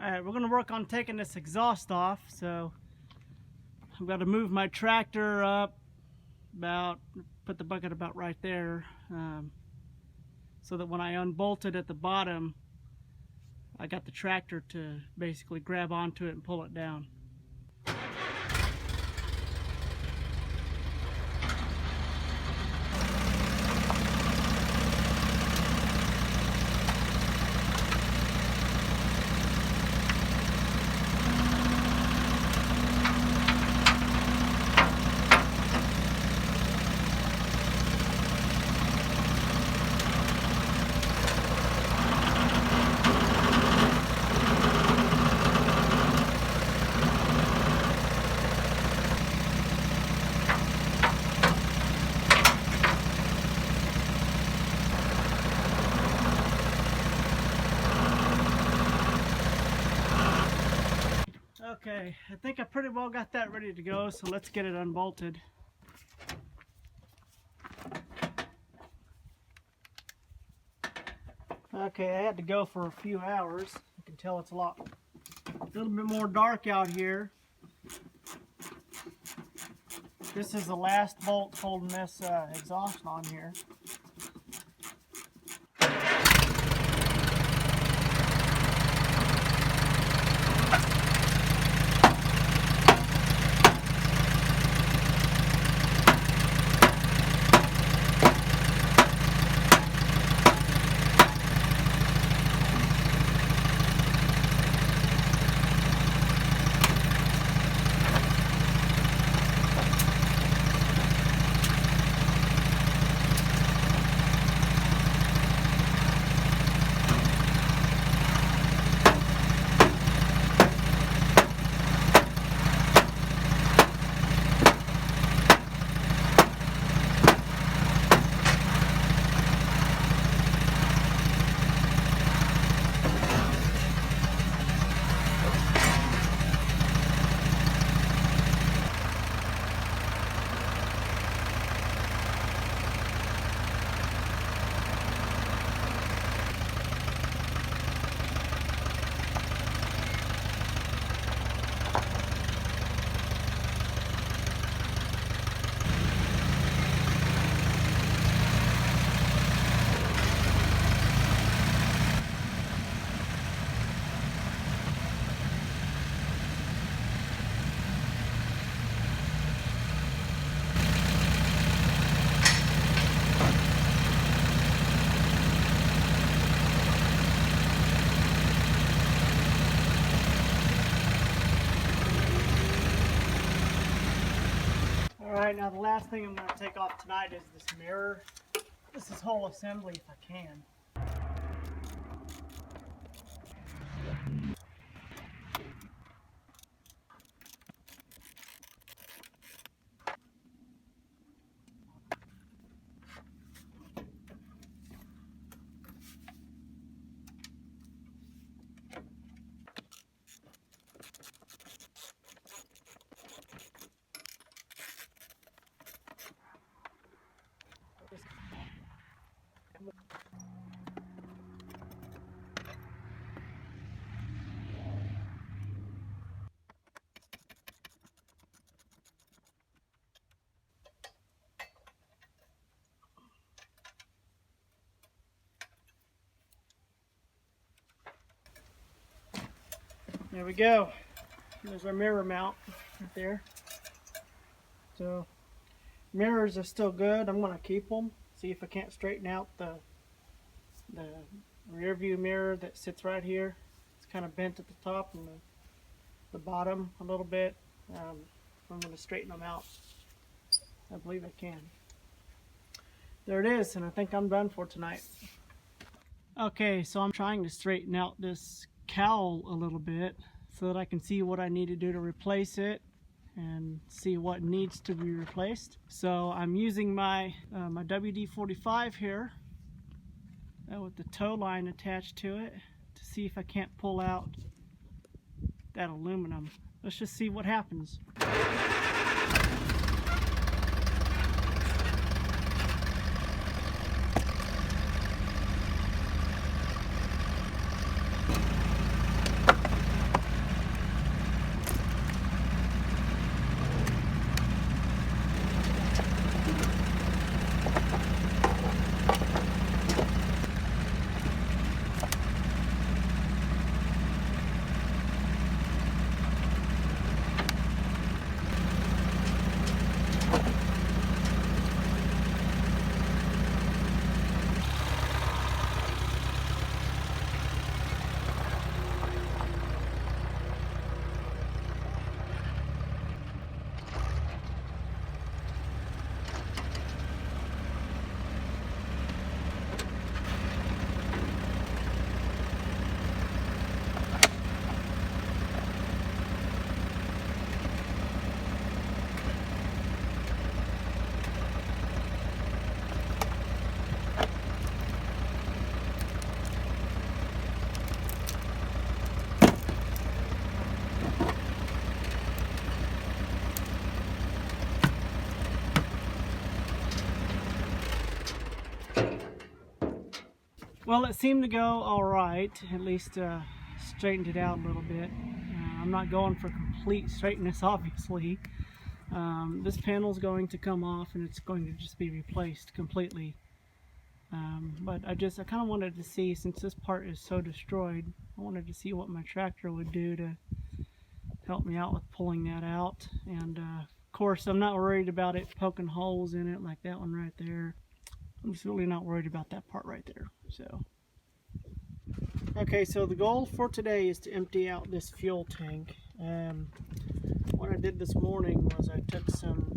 Alright, we're going to work on taking this exhaust off, so I've got to move my tractor up about, put the bucket about right there, so that when I unbolt it at the bottom, I got the tractor to basically grab onto it and pull it down. Okay, I think I pretty well got that ready to go, so let's get it unbolted. Okay, I had to go for a few hours. You can tell it's a little bit more dark out here. This is the last bolt holding this exhaust on here. Alright, now the last thing I'm going to take off tonight is this mirror. This is whole assembly if I can. There we go. There's our mirror mount right there. So mirrors are still good. I'm going to keep them. See if I can't straighten out the rear view mirror that sits right here. It's kind of bent at the top and the bottom a little bit. I'm going to straighten them out. I believe I can. There it is, and I think I'm done for tonight. Okay, so I'm trying to straighten out this cowl a little bit so that I can see what I need to do to replace it and see what needs to be replaced. So I'm using my my WD-45 here with the tow line attached to it to see if I can't pull out that aluminum. Let's just see what happens. Well, it seemed to go all right. At least straightened it out a little bit. I'm not going for complete straightness, obviously. This panel's going to come off and it's going to just be replaced completely. But I kind of wanted to see, since this part is so destroyed, I wanted to see what my tractor would do to help me out with pulling that out. And of course, I'm not worried about it poking holes in it like that one right there. I'm just really not worried about that part right there. So, okay, so the goal for today is to empty out this fuel tank. What I did this morning was I took some